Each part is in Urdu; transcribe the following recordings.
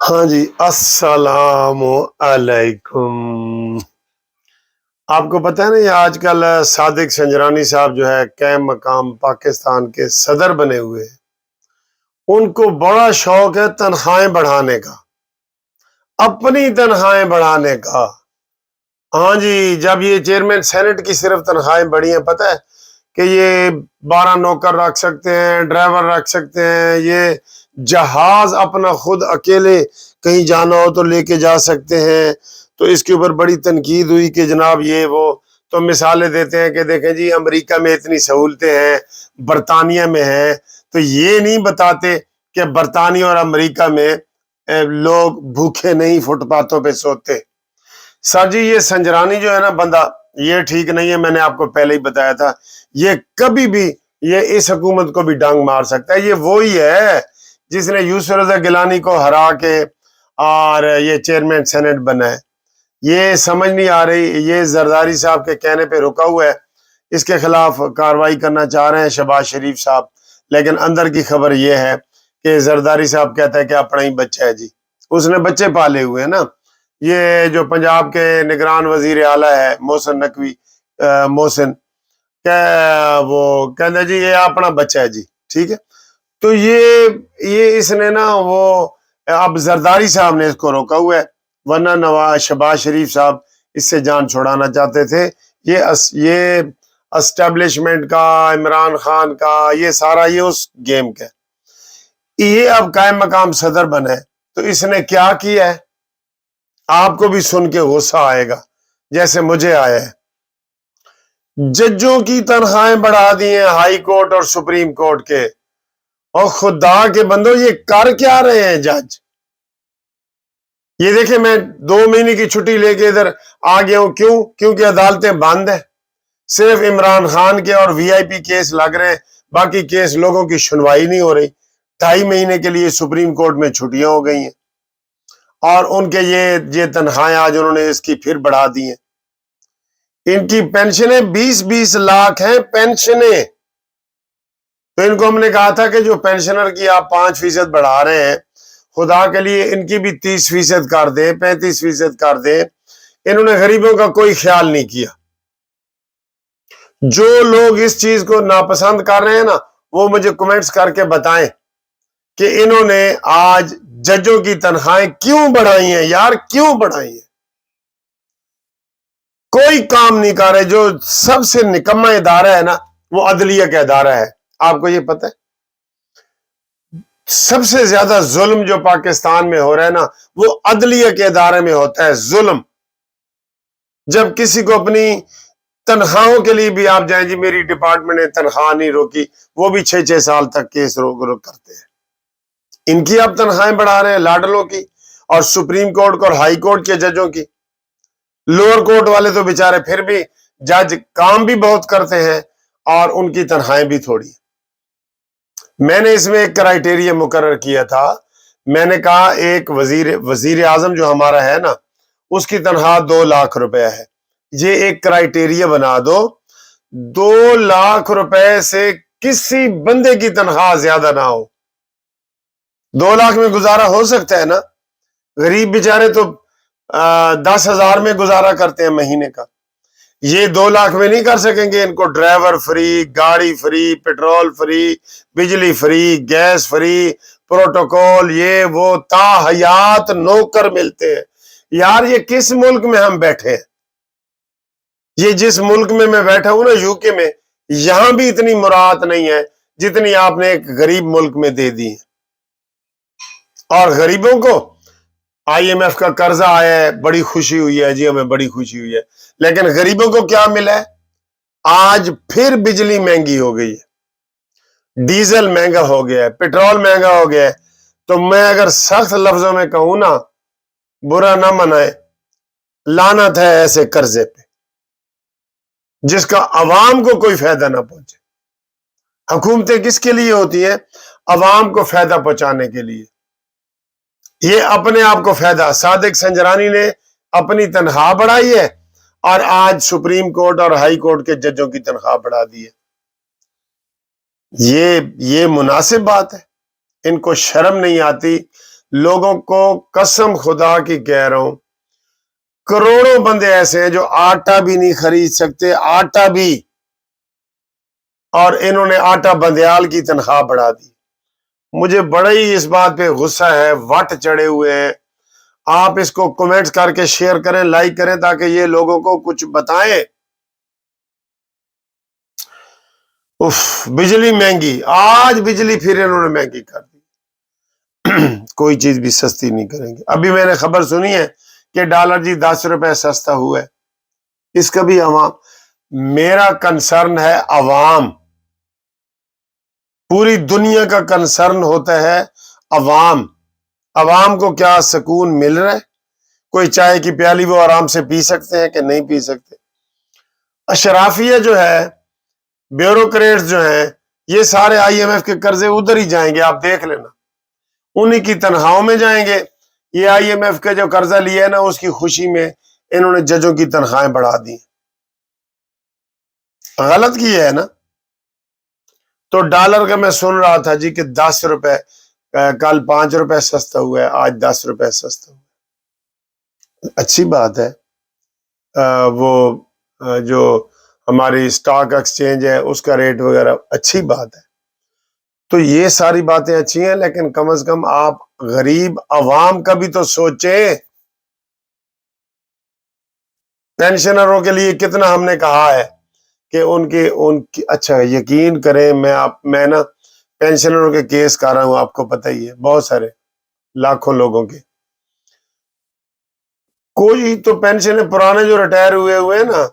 ہاں جی، السلام علیکم۔ آپ کو پتہ ہے نا، یہ آج کل صادق سنجرانی صاحب جو ہے قائم مقام پاکستان کے صدر بنے ہوئے ہیں۔ ان کو بڑا شوق ہے تنخواہیں بڑھانے کا، اپنی تنخواہیں بڑھانے کا۔ ہاں جی، جب یہ چیئرمین سینٹ کی صرف تنخواہیں بڑھی ہیں، پتہ ہے کہ یہ 12 نوکر رکھ سکتے ہیں، ڈرائیور رکھ سکتے ہیں، یہ جہاز اپنا خود اکیلے کہیں جانا ہو تو لے کے جا سکتے ہیں۔ تو اس کے اوپر بڑی تنقید ہوئی کہ جناب یہ وہ، تو مثالیں دیتے ہیں کہ دیکھیں جی امریکہ میں اتنی سہولتیں ہیں، برطانیہ میں ہیں، تو یہ نہیں بتاتے کہ برطانیہ اور امریکہ میں لوگ بھوکے نہیں فٹ پاتھوں پہ سوتے۔ سر جی، یہ سنجرانی جو ہے نا بندہ، یہ ٹھیک نہیں ہے۔ میں نے آپ کو پہلے ہی بتایا تھا، یہ کبھی بھی یہ اس حکومت کو بھی ڈانگ مار سکتا ہے۔ یہ وہی ہے جس نے یوسف رضا گیلانی کو ہرا کے اور یہ چیئرمین سینٹ بنا ہے۔ یہ سمجھ نہیں آ رہی، یہ زرداری صاحب کے کہنے پہ رکا ہوا ہے، اس کے خلاف کارروائی کرنا چاہ رہے ہیں شہباز شریف صاحب، لیکن اندر کی خبر یہ ہے کہ زرداری صاحب کہتا ہے کہ اپنا ہی بچہ ہے جی، اس نے بچے پالے ہوئے ہیں نا۔ یہ جو پنجاب کے نگران وزیر اعلیٰ ہے محسن نقوی، محسن کہ وہ کہتا ہے جی یہ اپنا بچہ ہے جی، ٹھیک ہے۔ تو یہ اس نے نا وہ اب زرداری صاحب نے اس کو روکا ہوا ہے، ورنہ نواز شہباز شریف صاحب اس سے جان چھڑانا چاہتے تھے۔ یہ اسٹیبلشمنٹ کا، عمران خان کا، یہ سارا یہ اس گیم کا ہے۔ یہ اب قائم مقام صدر بنا ہے، تو اس نے کیا کیا ہے آپ کو بھی سن کے غصہ آئے گا جیسے مجھے آیا ہے۔ ججوں کی تنخواہیں بڑھا دی ہیں ہائی کورٹ اور سپریم کورٹ کے، اور خدا کے بندو یہ کر کیا رہے ہیں جج؟ یہ دیکھیں میں 2 مہینے کی چھٹی لے کے ادھر آ گیا ہوں، کیوں؟ کیونکہ عدالتیں بند ہیں، صرف عمران خان کے اور وی آئی پی کیس لگ رہے ہیں، باقی کیس لوگوں کی سنوائی نہیں ہو رہی۔ 2.5 مہینے کے لیے سپریم کورٹ میں چھٹیاں ہو گئی ہیں، اور ان کے یہ تنخواہیں آج انہوں نے اس کی پھر بڑھا دی ہیں۔ ان کی پینشنیں 20-20 لاکھ ہیں پینشنیں۔ تو ان کو ہم نے کہا تھا کہ جو پینشنر کی آپ 5% بڑھا رہے ہیں، خدا کے لیے ان کی بھی 30% کر دیں، 35% کر دیں۔ انہوں نے غریبوں کا کوئی خیال نہیں کیا۔ جو لوگ اس چیز کو ناپسند کر رہے ہیں نا، وہ مجھے کمنٹس کر کے بتائیں کہ انہوں نے آج ججوں کی تنخواہیں کیوں بڑھائی ہیں یار، کیوں بڑھائی ہیں؟ کوئی کام نہیں کر رہے۔ جو سب سے نکما ادارہ ہے نا، وہ عدلیہ کا ادارہ ہے۔ آپ کو یہ پتہ ہے سب سے زیادہ ظلم جو پاکستان میں ہو رہا ہے نا، وہ عدلیہ کے ادارے میں ہوتا ہے ظلم۔ جب کسی کو اپنی تنخواہوں کے لیے بھی آپ جائیں جی میری ڈپارٹمنٹ نے تنخواہ نہیں روکی، وہ بھی 6 سال تک کیس روک کرتے ہیں۔ ان کی آپ تنخواہیں بڑھا رہے ہیں لاڈلوں کی، اور سپریم کورٹ اور ہائی کورٹ کے ججوں کی۔ لوور کورٹ والے تو بیچارے پھر بھی جج کام بھی بہت کرتے ہیں، اور ان کی تنخواہیں بھی تھوڑی۔ میں نے اس میں ایک کرائیٹیریا مقرر کیا تھا، میں نے کہا ایک وزیر اعظم جو ہمارا ہے نا، اس کی تنخواہ 2 لاکھ روپے ہے۔ یہ ایک کرائیٹیریا بنا دو، 2 لاکھ روپے سے کسی بندے کی تنخواہ زیادہ نہ ہو۔ 2 لاکھ میں گزارا ہو سکتا ہے نا؟ غریب بیچارے تو 10,000 میں گزارا کرتے ہیں مہینے کا، یہ 2 لاکھ میں نہیں کر سکیں گے۔ ان کو ڈرائیور فری، گاڑی فری، پیٹرول فری، بجلی فری، گیس فری، پروٹوکول، یہ وہ تا حیات نوکر ملتے ہیں۔ یار یہ کس ملک میں ہم بیٹھے ہیں؟ یہ جس ملک میں میں بیٹھا ہوں نا، یو کے میں، یہاں بھی اتنی مراعات نہیں ہے جتنی آپ نے ایک غریب ملک میں دے دی ہے۔ اور غریبوں کو آئی ایم ایف کا قرضہ آیا ہے، بڑی خوشی ہوئی ہے جی، ہمیں بڑی خوشی ہوئی ہے، لیکن غریبوں کو کیا ملا ہے؟ آج پھر بجلی مہنگی ہو گئی ہے، ڈیزل مہنگا ہو گیا ہے، پیٹرول مہنگا ہو گیا ہے۔ تو میں اگر سخت لفظوں میں کہوں نا، برا نہ منائے، لعنت ہے ایسے قرضے پہ جس کا عوام کو کوئی فائدہ نہ پہنچے۔ حکومتیں کس کے لیے ہوتی ہیں؟ عوام کو فائدہ پہنچانے کے لیے۔ یہ اپنے آپ کو فائدہ، صادق سنجرانی نے اپنی تنخواہ بڑھائی ہے، اور آج سپریم کورٹ اور ہائی کورٹ کے ججوں کی تنخواہ بڑھا دی ہے۔ یہ مناسب بات ہے؟ ان کو شرم نہیں آتی؟ لوگوں کو قسم خدا کی کہہ رہا ہوں کروڑوں بندے ایسے ہیں جو آٹا بھی نہیں خرید سکتے، آٹا بھی، اور انہوں نے آٹا بندیال کی تنخواہ بڑھا دی۔ مجھے بڑا ہی اس بات پہ غصہ ہے، وٹ چڑھے ہوئے ہیں۔ آپ اس کو کمنٹس کر کے شیئر کریں، لائک کریں تاکہ یہ لوگوں کو کچھ بتائیں۔ بجلی مہنگی، آج بجلی پھر انہوں نے مہنگی کر دی۔ کوئی چیز بھی سستی نہیں کریں گے۔ ابھی میں نے خبر سنی ہے کہ ڈالر جی 10 روپے سستا ہوا ہے، اس کا بھی عوام، میرا کنسرن ہے عوام، پوری دنیا کا کنسرن ہوتا ہے عوام۔ عوام کو کیا سکون مل رہا ہے؟ کوئی چائے کی پیالی وہ آرام سے پی سکتے ہیں کہ نہیں پی سکتے؟ اشرافیہ جو ہے، بیوروکریٹس جو ہیں، یہ سارے آئی ایم ایف کے قرضے ادھر ہی جائیں گے، آپ دیکھ لینا، انہی کی تنخواہوں میں جائیں گے۔ یہ آئی ایم ایف کا جو قرضہ لیا ہے نا، اس کی خوشی میں انہوں نے ججوں کی تنخواہیں بڑھا دی، غلط کیا ہے نا۔ تو ڈالر کا میں سن رہا تھا جی کہ 10 روپے، کل 5 روپے سستا ہوا ہے، آج 10 روپے سستا ہوا ہے، اچھی بات ہے۔ وہ جو ہماری سٹاک ایکسچینج ہے اس کا ریٹ وغیرہ اچھی بات ہے۔ تو یہ ساری باتیں اچھی ہیں، لیکن کم از کم آپ غریب عوام کا بھی تو سوچیں۔ پینشنروں کے لیے کتنا ہم نے کہا ہے کہ ان کی اچھا یقین کریں، میں نا پینشنروں کے کیس کر رہا ہوں، آپ کو پتہ ہی ہے، بہت سارے لاکھوں لوگوں کے۔ کوئی تو پینشن پرانے جو ریٹائر ہوئے ہیں نا،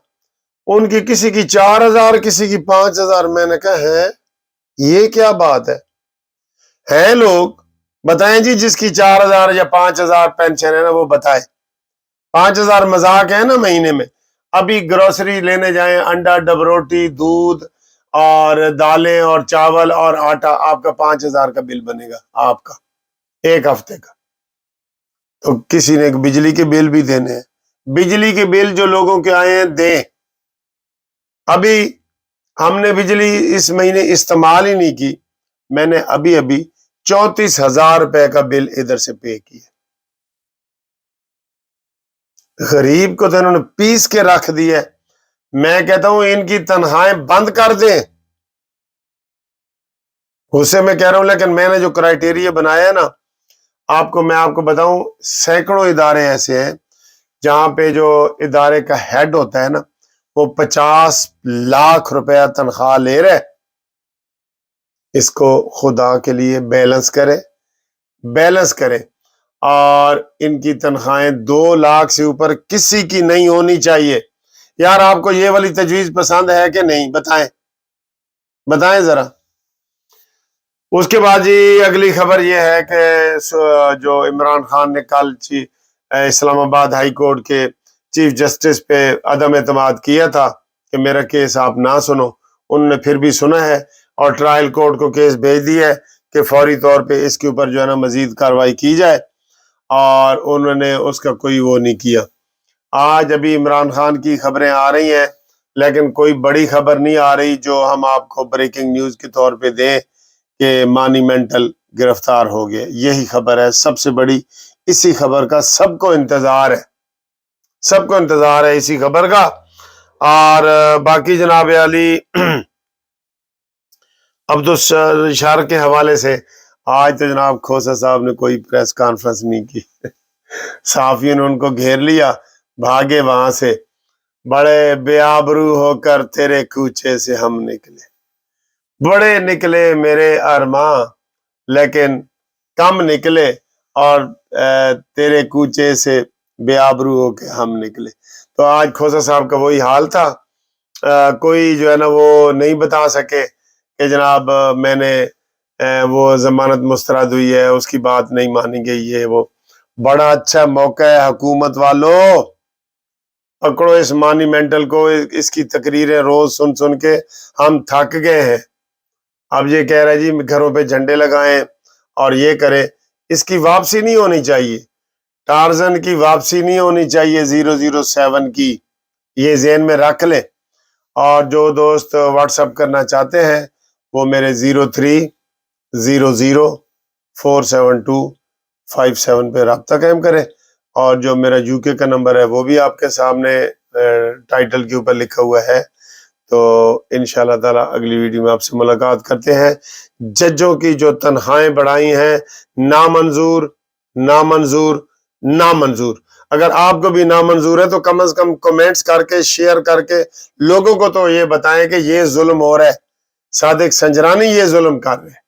ان کی کسی کی 4,000، کسی کی 5,000۔ میں نے کہا ہے یہ کیا بات ہے لوگ بتائیں جی، جس کی 4,000 یا 5,000 پینشن ہے نا وہ بتائے۔ 5,000 مذاق ہے نا مہینے میں؟ ابھی گروسری لینے جائیں، انڈا، ڈب روٹی، دودھ اور دالیں اور چاول اور آٹا، آپ کا 5,000 کا بل بنے گا آپ کا ایک ہفتے کا۔ تو کسی نے بجلی کے بل بھی دینے ہیں، بجلی کے بل جو لوگوں کے آئے ہیں دیں۔ ابھی ہم نے بجلی اس مہینے استعمال ہی نہیں کی، میں نے ابھی 34,000 روپے کا بل ادھر سے پے کیا۔ غریب کو تو انہوں نے پیس کے رکھ دیا۔ میں کہتا ہوں ان کی تنخواہیں بند کر دیں، غصے میں کہہ رہا ہوں، لیکن میں نے جو کرائیٹیریا بنایا ہے نا، میں آپ کو بتاؤں، سینکڑوں ادارے ایسے ہیں جہاں پہ جو ادارے کا ہیڈ ہوتا ہے نا، وہ 50 لاکھ روپیہ تنخواہ لے رہے۔ اس کو خدا کے لیے بیلنس کرے، اور ان کی تنخواہیں 2 لاکھ سے اوپر کسی کی نہیں ہونی چاہیے۔ یار آپ کو یہ والی تجویز پسند ہے کہ نہیں؟ بتائیں ذرا۔ اس کے بعد جی اگلی خبر یہ ہے کہ جو عمران خان نے کل اسلام آباد ہائی کورٹ کے چیف جسٹس پہ عدم اعتماد کیا تھا کہ میرا کیس آپ نہ سنو، انہوں نے پھر بھی سنا ہے اور ٹرائل کورٹ کو کیس بھیج دیا ہے کہ فوری طور پہ اس کے اوپر جو ہے نا مزید کارروائی کی جائے، اور انہوں نے اس کا کوئی وہ نہیں کیا۔ آج ابھی عمران خان کی خبریں آ رہی ہیں، لیکن کوئی بڑی خبر نہیں آ رہی جو ہم آپ کو بریکنگ نیوز کے طور پہ دیں کہ مانی مینٹل گرفتار ہو گئے۔ یہی خبر ہے سب سے بڑی، اسی خبر کا سب کو انتظار ہے اسی خبر کا۔ اور باقی جناب علی عبدالشار کے حوالے سے آج تو جناب کھوسا صاحب نے کوئی پریس کانفرنس نہیں کی، صحافیوں نے ان کو گھیر لیا، بھاگے وہاں سے، بڑے بے آبرو ہو کر تیرے کوچے سے ہم نکلے، بڑے نکلے میرے ارماں لیکن کم نکلے، اور تیرے کوچے سے بے آبرو ہو کے ہم نکلے۔ تو آج کھوسا صاحب کا وہی حال تھا، کوئی جو ہے نا وہ نہیں بتا سکے کہ جناب میں نے وہ ضمانت مسترد ہوئی ہے، اس کی بات نہیں مانی گئی ہے۔ وہ بڑا اچھا موقع ہے حکومت والوں، پکڑو اس مانی مینٹل کو، اس کی تقریریں روز سن کے ہم تھک گئے ہیں۔ اب یہ کہہ رہے جی گھروں پہ جھنڈے لگائیں اور یہ کریں، اس کی واپسی نہیں ہونی چاہیے، ٹارزن کی واپسی نہیں ہونی چاہیے 007 کی، یہ ذہن میں رکھ لیں۔ اور جو دوست واٹس اپ کرنا چاہتے ہیں وہ میرے 0300472472 57 پہ رابطہ قائم کریں، اور جو میرا UK کا نمبر ہے وہ بھی آپ کے سامنے ٹائٹل کے اوپر لکھا ہوا ہے۔ تو انشاءاللہ تعالی اگلی ویڈیو میں آپ سے ملاقات کرتے ہیں۔ ججوں کی جو تنخواہیں بڑھائی ہیں، نامنظور نامنظور نامنظور۔ اگر آپ کو بھی نامنظور ہے تو کم از کم کمنٹس کر کے، شیئر کر کے لوگوں کو تو یہ بتائیں کہ یہ ظلم ہو رہا ہے، صادق سنجرانی یہ ظلم کر رہے ہیں۔